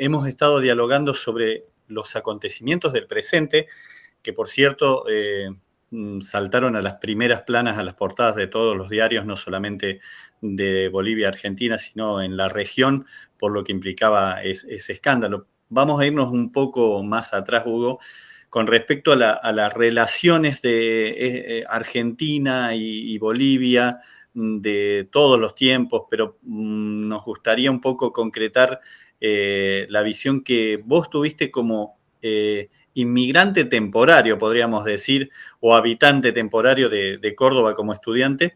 hemos estado dialogando sobre los acontecimientos del presente, que por cierto saltaron a las primeras planas, a las portadas de todos los diarios, no solamente de Bolivia, Argentina, sino en la región, por lo que implicaba ese escándalo. Vamos a irnos un poco más atrás, Hugo, con respecto a las relaciones de Argentina y Bolivia de todos los tiempos, pero nos gustaría un poco concretar la visión que vos tuviste como inmigrante temporario, podríamos decir, o habitante temporario de Córdoba como estudiante,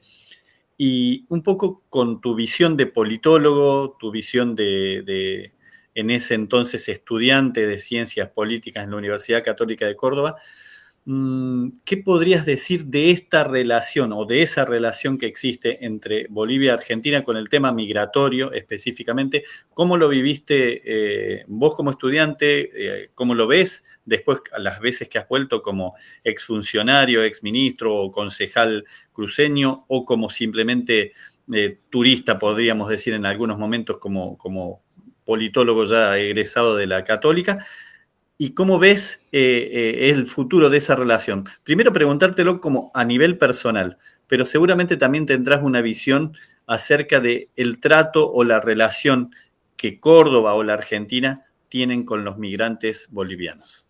y un poco con tu visión de politólogo, tu visión de en ese entonces estudiante de Ciencias Políticas en la Universidad Católica de Córdoba. ¿Qué podrías decir de esta relación o de esa relación que existe entre Bolivia y Argentina con el tema migratorio específicamente? ¿Cómo lo viviste vos como estudiante? ¿Cómo lo ves después a las veces que has vuelto como exfuncionario, exministro o concejal cruceño o como simplemente turista, podríamos decir en algunos momentos como politólogo ya egresado de la Católica? ¿Y cómo ves el futuro de esa relación? Primero preguntártelo como a nivel personal, pero seguramente también tendrás una visión acerca de el trato o la relación que Córdoba o la Argentina tienen con los migrantes bolivianos.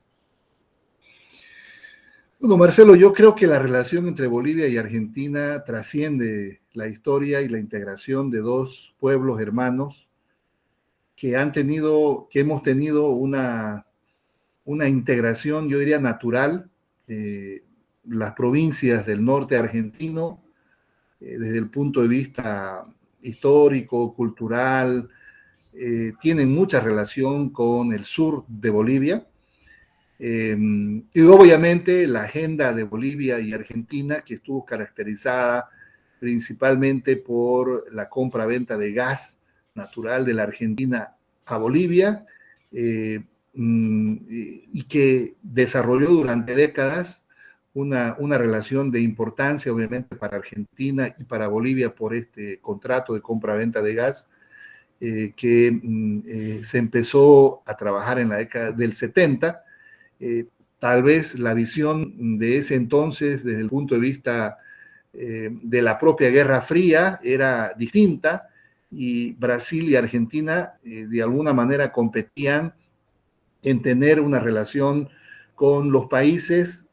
Bueno, Marcelo, yo creo que la relación entre Bolivia y Argentina trasciende la historia y la integración de dos pueblos hermanos que hemos tenido una integración, yo diría, natural. Las provincias del norte argentino, desde el punto de vista histórico, cultural, tienen mucha relación con el sur de Bolivia. Y obviamente la agenda de Bolivia y Argentina, que estuvo caracterizada principalmente por la compra-venta de gas natural de la Argentina a Bolivia, y que desarrolló durante décadas una relación de importancia, obviamente, para Argentina y para Bolivia por este contrato de compra-venta de gas, que se empezó a trabajar en la década del 70. Tal vez la visión de ese entonces, desde el punto de vista de la propia Guerra Fría, era distinta, y Brasil y Argentina de alguna manera competían en tener una relación con los países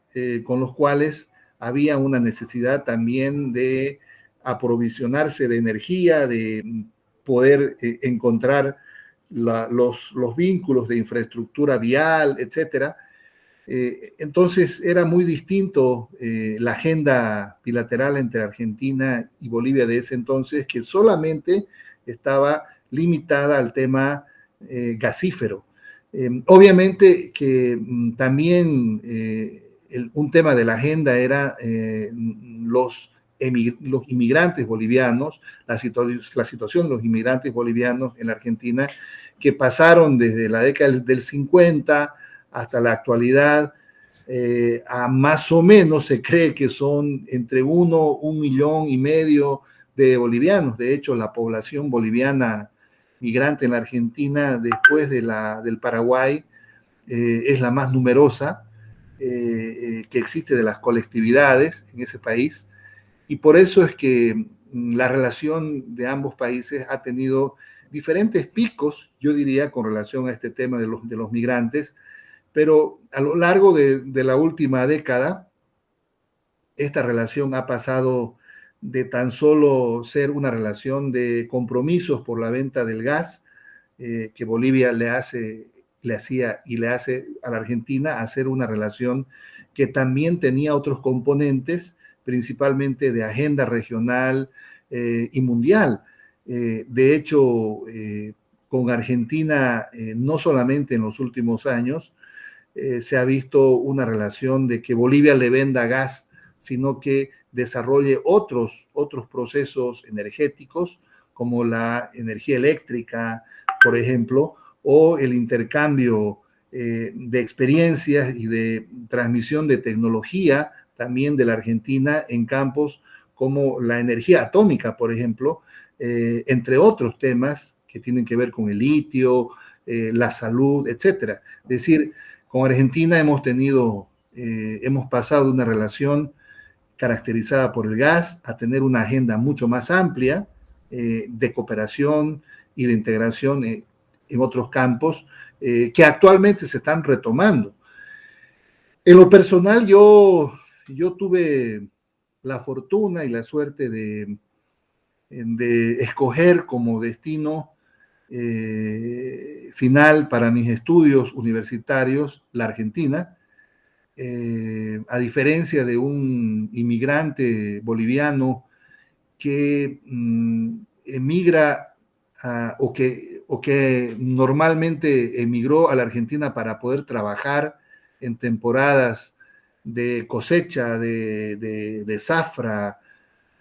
con los cuales había una necesidad también de aprovisionarse de energía, de poder encontrar los vínculos de infraestructura vial, etcétera. Entonces era muy distinto la agenda bilateral entre Argentina y Bolivia de ese entonces, que solamente estaba limitada al tema gasífero. Obviamente que también un tema de la agenda era los inmigrantes bolivianos, la situación de los inmigrantes bolivianos en la Argentina, que pasaron desde la década del 50 hasta la actualidad, a más o menos se cree que son entre 1,5 millones de bolivianos. De hecho, la población boliviana migrante en la Argentina, después del Paraguay, es la más numerosa que existe de las colectividades en ese país. Y por eso es que la relación de ambos países ha tenido diferentes picos, yo diría, con relación a este tema de los migrantes, pero a lo largo de la última década, esta relación ha pasado de tan solo ser una relación de compromisos por la venta del gas, que Bolivia le hacía y le hace a la Argentina, a ser una relación que también tenía otros componentes, principalmente de agenda regional y mundial. De hecho, con Argentina, no solamente en los últimos años, se ha visto una relación de que Bolivia le venda gas, sino que desarrolle otros procesos energéticos, como la energía eléctrica, por ejemplo, o el intercambio de experiencias y de transmisión de tecnología también de la Argentina en campos como la energía atómica, por ejemplo, entre otros temas que tienen que ver con el litio, la salud, etcétera. Es decir, con Argentina hemos pasado de una relación caracterizada por el gas a tener una agenda mucho más amplia de cooperación y de integración en otros campos que actualmente se están retomando. En lo personal, yo tuve la fortuna y la suerte de escoger como destino final para mis estudios universitarios la Argentina, a diferencia de un inmigrante boliviano que emigra o que normalmente emigró a la Argentina para poder trabajar en temporadas de cosecha, de zafra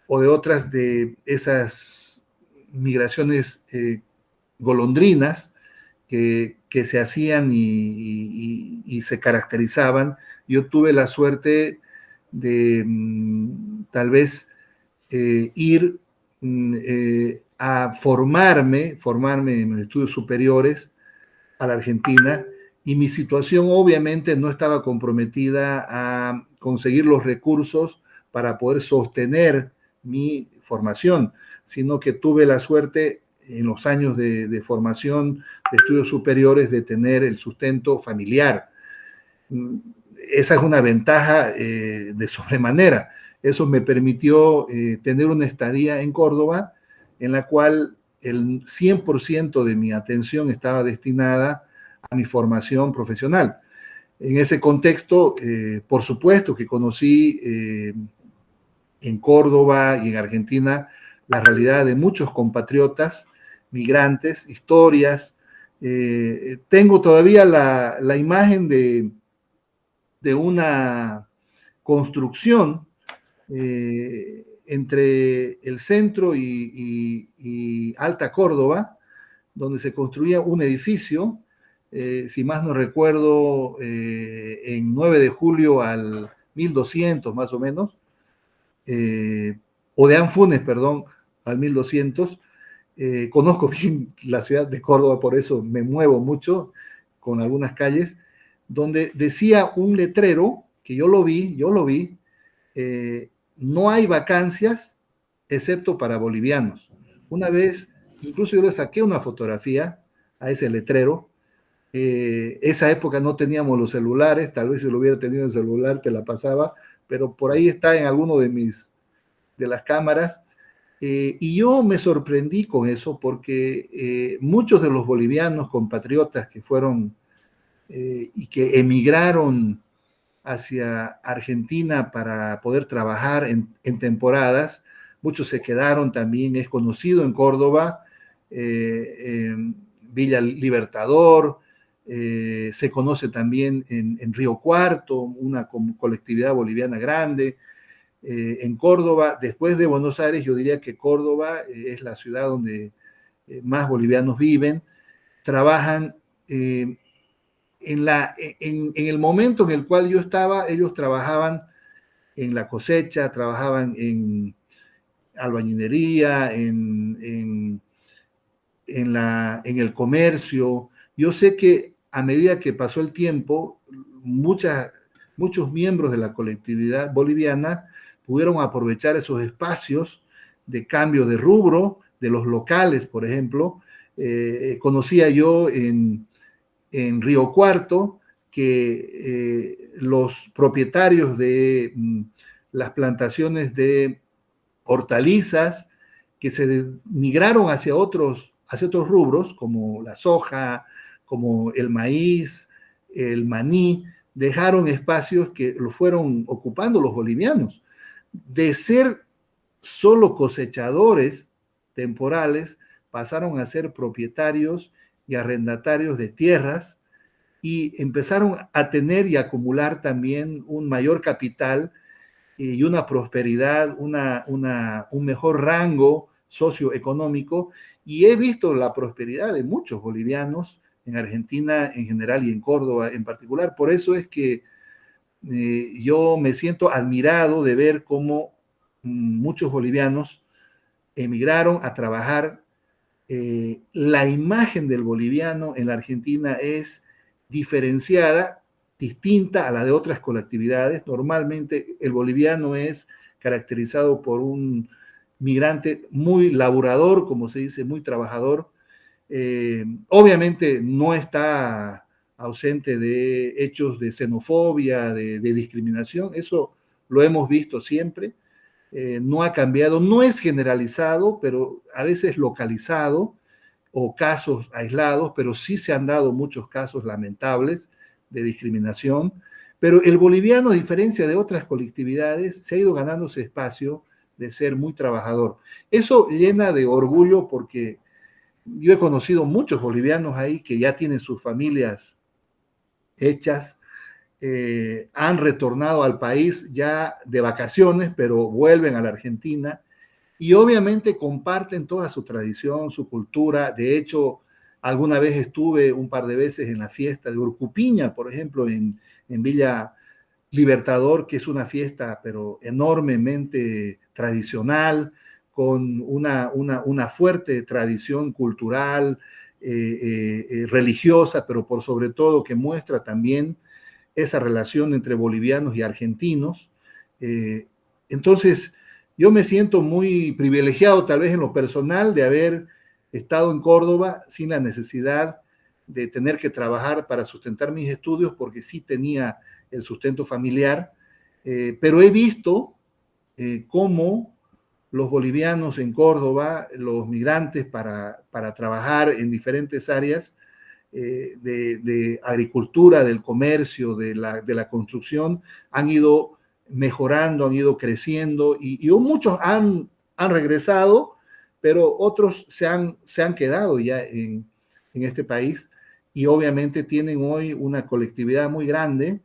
o de otras de esas migraciones golondrinas que se hacían y se caracterizaban. Yo tuve la suerte de tal vez ir a formarme en mis estudios superiores a la Argentina, y mi situación obviamente no estaba comprometida a conseguir los recursos para poder sostener mi formación, sino que tuve la suerte en los años de formación de estudios superiores de tener el sustento familiar. Esa es una ventaja de sobremanera. Eso me permitió tener una estadía en Córdoba en la cual el 100% de mi atención estaba destinada a mi formación profesional. En ese contexto, por supuesto que conocí en Córdoba y en Argentina la realidad de muchos compatriotas, migrantes, historias. Tengo todavía la imagen de una construcción entre el centro y Alta Córdoba, donde se construía un edificio, si más no recuerdo, en 9 de julio al 1200 más o menos, o de Anfunes, perdón, al 1200. Conozco bien la ciudad de Córdoba, por eso me muevo mucho con algunas calles, donde decía un letrero, que yo lo vi, no hay vacancias excepto para bolivianos. Una vez, incluso yo le saqué una fotografía a ese letrero. Esa época no teníamos los celulares, tal vez si lo hubiera tenido en celular te la pasaba, pero por ahí está en alguno de las cámaras. Y yo me sorprendí con eso porque muchos de los bolivianos compatriotas que fueron y que emigraron hacia Argentina para poder trabajar en temporadas, muchos se quedaron también, es conocido en Córdoba, en Villa Libertador, se conoce también en Río Cuarto, una colectividad boliviana grande. En Córdoba, después de Buenos Aires, yo diría que Córdoba es la ciudad donde más bolivianos viven, trabajan. En el momento en el cual yo estaba, ellos trabajaban en la cosecha, trabajaban en albañilería, en el comercio. Yo sé que a medida que pasó el tiempo, muchos miembros de la colectividad boliviana pudieron aprovechar esos espacios de cambio de rubro, de los locales, por ejemplo. Conocía yo en Río Cuarto que los propietarios de las plantaciones de hortalizas que se migraron hacia otros rubros, como la soja, como el maíz, el maní, dejaron espacios que lo fueron ocupando los bolivianos. De ser solo cosechadores temporales, pasaron a ser propietarios y arrendatarios de tierras y empezaron a tener y acumular también un mayor capital y una prosperidad, un mejor rango socioeconómico, y he visto la prosperidad de muchos bolivianos en Argentina en general y en Córdoba en particular. Por eso es que yo me siento admirado de ver cómo muchos bolivianos emigraron a trabajar la imagen del boliviano en la Argentina es diferenciada, distinta a la de otras colectividades. Normalmente el boliviano es caracterizado por un migrante muy laborador, como se dice, muy trabajador. Obviamente no está ausente de hechos de xenofobia, de discriminación, eso lo hemos visto siempre. No ha cambiado, no es generalizado, pero a veces localizado o casos aislados, pero sí se han dado muchos casos lamentables de discriminación. Pero el boliviano, a diferencia de otras colectividades, se ha ido ganando ese espacio de ser muy trabajador. Eso llena de orgullo porque yo he conocido muchos bolivianos ahí que ya tienen sus familias hechas, han retornado al país ya de vacaciones, pero vuelven a la Argentina y obviamente comparten toda su tradición, su cultura. De hecho, alguna vez estuve un par de veces en la fiesta de Urcupiña, por ejemplo, en Villa Libertador, que es una fiesta, pero enormemente tradicional, con una fuerte tradición cultural, religiosa, pero por sobre todo que muestra también esa relación entre bolivianos y argentinos. Eh, entonces, yo me siento muy privilegiado, tal vez en lo personal, de haber estado en Córdoba sin la necesidad de tener que trabajar para sustentar mis estudios, porque sí tenía el sustento familiar, pero he visto cómo los bolivianos en Córdoba, los migrantes para trabajar en diferentes áreas, de agricultura, del comercio, de la construcción, han ido mejorando, han ido creciendo y muchos han regresado, pero otros se han quedado ya en este país y obviamente tienen hoy una colectividad muy grande,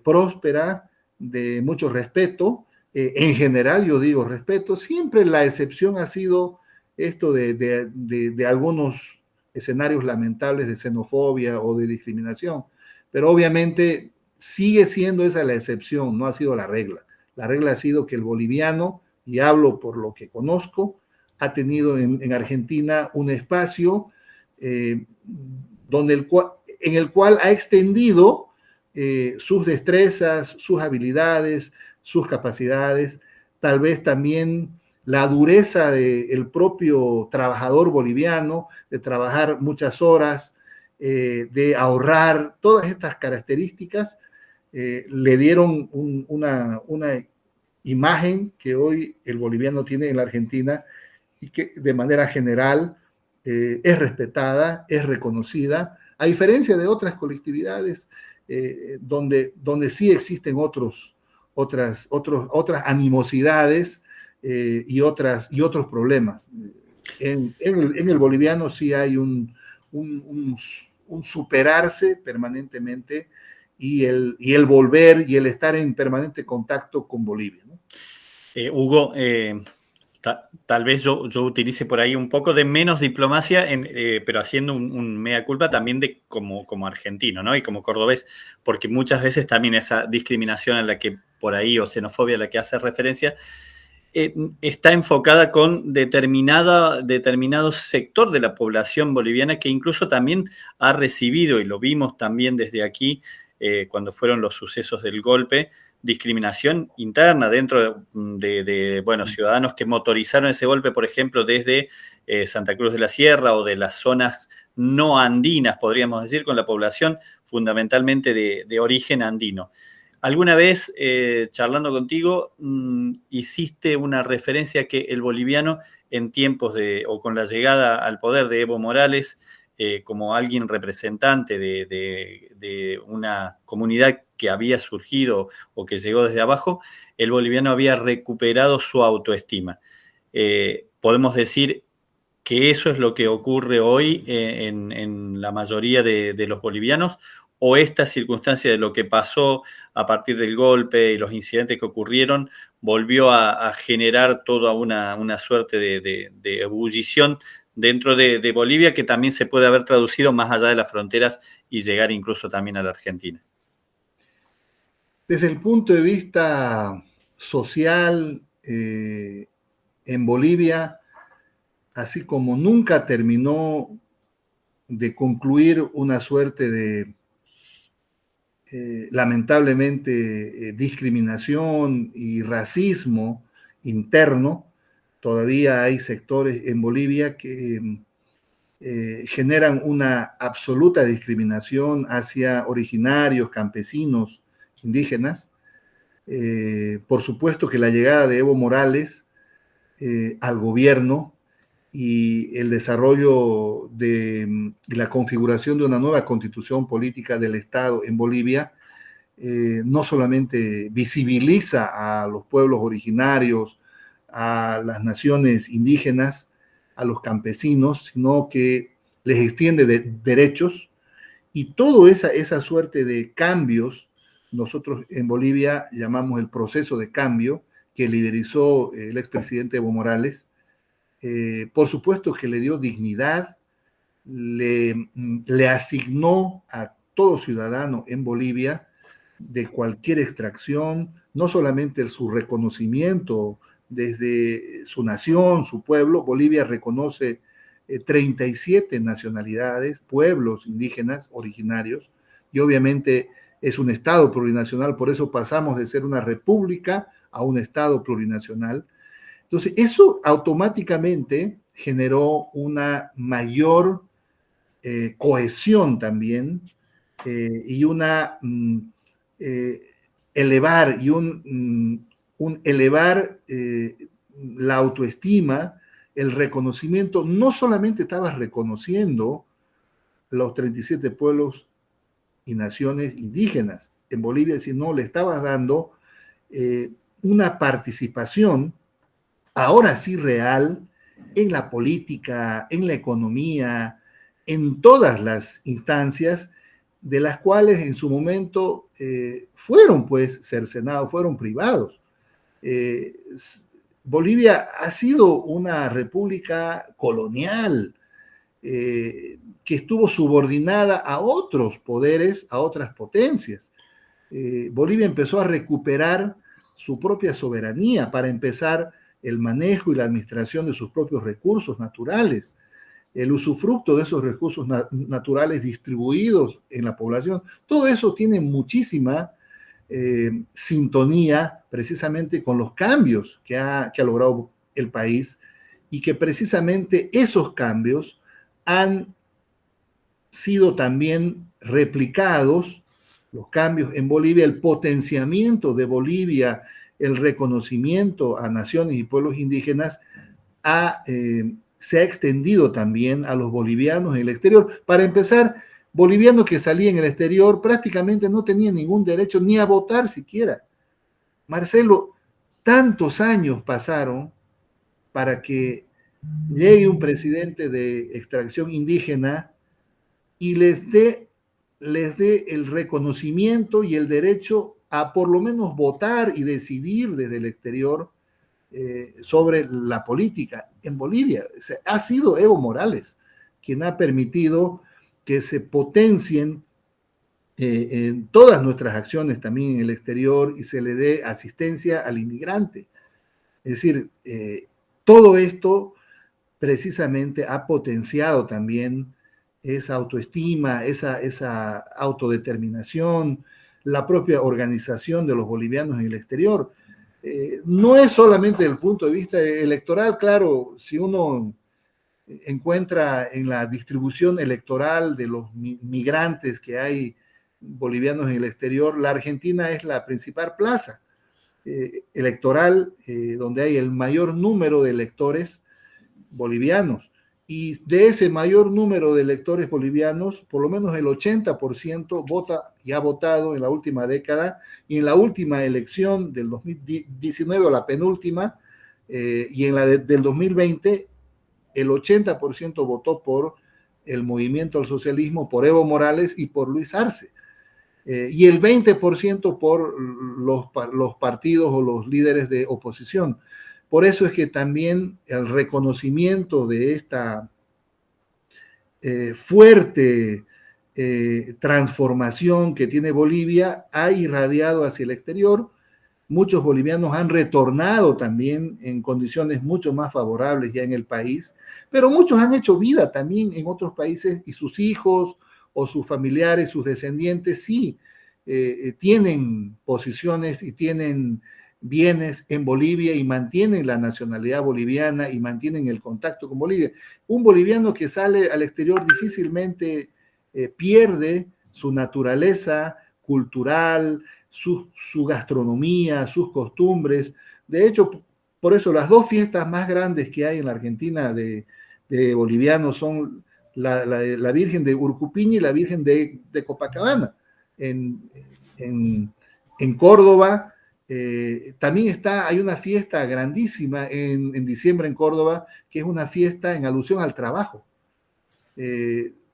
próspera, de mucho respeto. En general, yo digo respeto, siempre la excepción ha sido esto de algunos escenarios lamentables de xenofobia o de discriminación, pero obviamente sigue siendo esa la excepción, no ha sido la regla. La regla ha sido que el boliviano, y hablo por lo que conozco, ha tenido en Argentina un espacio donde en el cual ha extendido sus destrezas, sus habilidades, sus capacidades, tal vez también la dureza del propio trabajador boliviano, de trabajar muchas horas, de ahorrar, todas estas características le dieron una imagen que hoy el boliviano tiene en la Argentina y que de manera general es respetada, es reconocida, a diferencia de otras colectividades donde sí existen otras animosidades y otros problemas. En el boliviano sí hay un superarse permanentemente y el volver y el estar en permanente contacto con Bolivia, ¿no? Hugo, tal vez yo utilice por ahí un poco de menos diplomacia, pero haciendo un mea culpa también de como argentino, ¿no? Y como cordobés, porque muchas veces también esa discriminación a la que por ahí, o xenofobia a la que hace referencia, está enfocada con determinado sector de la población boliviana que incluso también ha recibido, y lo vimos también desde aquí, cuando fueron los sucesos del golpe, discriminación interna dentro bueno, ciudadanos que motorizaron ese golpe, por ejemplo, desde Santa Cruz de la Sierra o de las zonas no andinas, podríamos decir, con la población fundamentalmente de origen andino. Alguna vez, charlando contigo, hiciste una referencia que el boliviano en tiempos o con la llegada al poder de Evo Morales, como alguien representante de una comunidad que había surgido o que llegó desde abajo, el boliviano había recuperado su autoestima. Podemos decir que eso es lo que ocurre hoy en la mayoría de los bolivianos, o esta circunstancia de lo que pasó a partir del golpe y los incidentes que ocurrieron volvió a generar toda una suerte de ebullición dentro de Bolivia que también se puede haber traducido más allá de las fronteras y llegar incluso también a la Argentina. Desde el punto de vista social, en Bolivia así como nunca terminó de concluir una suerte de, lamentablemente, discriminación y racismo interno. Todavía hay sectores en Bolivia que generan una absoluta discriminación hacia originarios, campesinos, indígenas. Por supuesto que la llegada de Evo Morales al gobierno y el desarrollo de la configuración de una nueva constitución política del Estado en Bolivia no solamente visibiliza a los pueblos originarios, a las naciones indígenas, a los campesinos, sino que les extiende derechos, y toda esa suerte de cambios, nosotros en Bolivia llamamos el proceso de cambio que liderizó el expresidente Evo Morales. Por supuesto que le dio dignidad, le asignó a todo ciudadano en Bolivia de cualquier extracción, no solamente su reconocimiento desde su nación, su pueblo. Bolivia reconoce 37 nacionalidades, pueblos indígenas originarios, y obviamente es un Estado plurinacional, por eso pasamos de ser una república a un Estado plurinacional. Entonces, eso automáticamente generó una mayor cohesión también, y una elevar y un elevar la autoestima, el reconocimiento. No solamente estabas reconociendo los 37 pueblos y naciones indígenas en Bolivia, sino le estabas dando una participación, ahora sí real, en la política, en la economía, en todas las instancias de las cuales en su momento fueron pues cercenados, fueron privados. Bolivia ha sido una república colonial que estuvo subordinada a otros poderes, a otras potencias. Bolivia empezó a recuperar su propia soberanía, para empezar el manejo y la administración de sus propios recursos naturales, el usufructo de esos recursos naturales distribuidos en la población. Todo eso tiene muchísima sintonía precisamente con los cambios que ha logrado el país, y que precisamente esos cambios han sido también replicados, los cambios en Bolivia, el potenciamiento de Bolivia, el reconocimiento a naciones y pueblos indígenas se ha extendido también a los bolivianos en el exterior. Para empezar, bolivianos que salían en el exterior prácticamente no tenían ningún derecho ni a votar siquiera. Marcelo, tantos años pasaron para que llegue un presidente de extracción indígena y les dé el reconocimiento y el derecho a por lo menos votar y decidir desde el exterior sobre la política en Bolivia. O sea, ha sido Evo Morales quien ha permitido que se potencien en todas nuestras acciones también en el exterior, y se le dé asistencia al inmigrante. Es decir, todo esto precisamente ha potenciado también esa autoestima, esa autodeterminación, la propia organización de los bolivianos en el exterior. No es solamente desde el punto de vista electoral. Claro, si uno encuentra en la distribución electoral de los migrantes que hay bolivianos en el exterior, la Argentina es la principal plaza electoral donde hay el mayor número de electores bolivianos. Y de ese mayor número de electores bolivianos, por lo menos el 80% vota y ha votado en la última década, y en la última elección del 2019 o la penúltima, y en la del 2020, el 80% votó por el movimiento al socialismo, por Evo Morales y por Luis Arce. Y el 20% por los partidos o los líderes de oposición. Por eso es que también el reconocimiento de esta fuerte transformación que tiene Bolivia ha irradiado hacia el exterior, Muchos bolivianos han retornado también en condiciones mucho más favorables ya en el país, pero muchos han hecho vida también en otros países y sus hijos o sus familiares, sus descendientes, sí, tienen posiciones y tienen bienes en Bolivia y mantienen la nacionalidad boliviana y mantienen el contacto con Bolivia. Un boliviano que sale al exterior difícilmente pierde su naturaleza cultural, su gastronomía, sus costumbres. De hecho, por eso las dos fiestas más grandes que hay en la Argentina de bolivianos son la Virgen de Urcupiña y la Virgen de Copacabana. En, en Córdoba también hay una fiesta grandísima en diciembre en Córdoba, que es una fiesta en alusión al trabajo.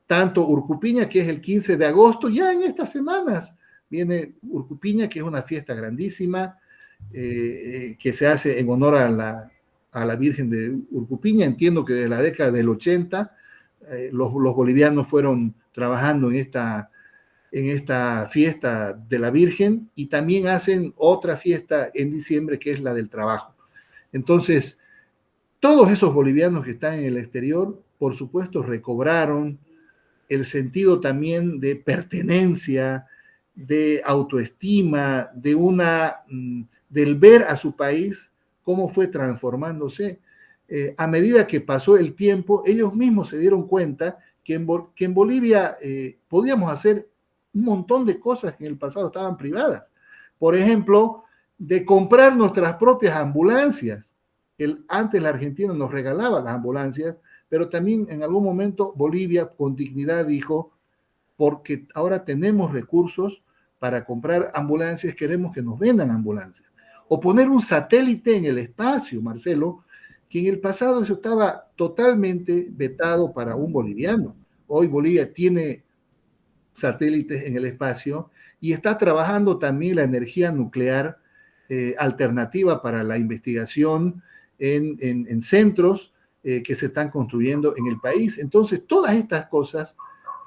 Tanto Urcupiña, que es el 15 de agosto, ya en estas semanas viene Urcupiña, que es una fiesta grandísima, que se hace en honor a la Virgen de Urcupiña. Entiendo que desde la década del 80 los bolivianos fueron trabajando en esta fiesta de la Virgen y también hacen otra fiesta en diciembre que es la del trabajo. Entonces, todos esos bolivianos que están en el exterior, por supuesto, recobraron el sentido también de pertenencia, de autoestima, del ver a su país cómo fue transformándose. A medida que pasó el tiempo, ellos mismos se dieron cuenta que en Bolivia podíamos hacer un montón de cosas que en el pasado estaban privadas. Por ejemplo, de comprar nuestras propias ambulancias. Antes la Argentina nos regalaba las ambulancias, pero también en algún momento Bolivia con dignidad dijo, porque ahora tenemos recursos para comprar ambulancias, queremos que nos vendan ambulancias. O poner un satélite en el espacio, Marcelo, que en el pasado eso estaba totalmente vetado para un boliviano. Hoy Bolivia tiene satélites en el espacio y está trabajando también la energía nuclear alternativa para la investigación en centros que se están construyendo en el país. Entonces, todas estas cosas,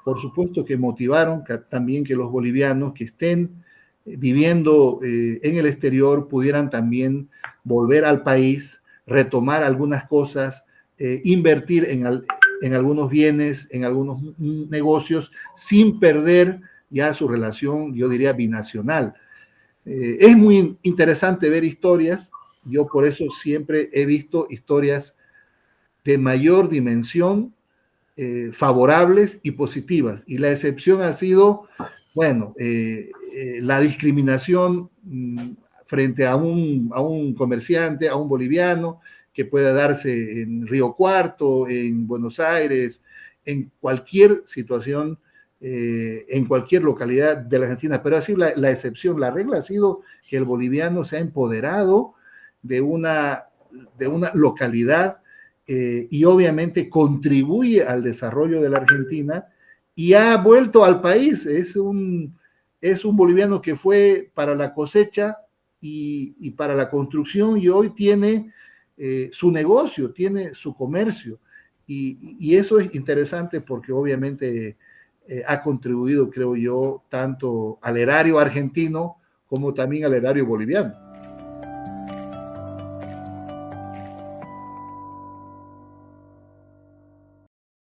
por supuesto que motivaron también que los bolivianos que estén viviendo en el exterior pudieran también volver al país, retomar algunas cosas, invertir en algunos bienes, en algunos negocios, sin perder ya su relación, yo diría, binacional. Es muy interesante ver historias. Yo por eso siempre he visto historias de mayor dimensión, favorables y positivas. Y la excepción ha sido, bueno, la discriminación frente a un comerciante, a un boliviano, que pueda darse en Río Cuarto, en Buenos Aires, en cualquier situación, en cualquier localidad de la Argentina. Pero así la excepción, la regla ha sido que el boliviano se ha empoderado de una localidad y obviamente contribuye al desarrollo de la Argentina y ha vuelto al país. Es un boliviano que fue para la cosecha y para la construcción y hoy tiene su negocio, tiene su comercio. Y eso es interesante porque obviamente ha contribuido, creo yo, tanto al erario argentino como también al erario boliviano.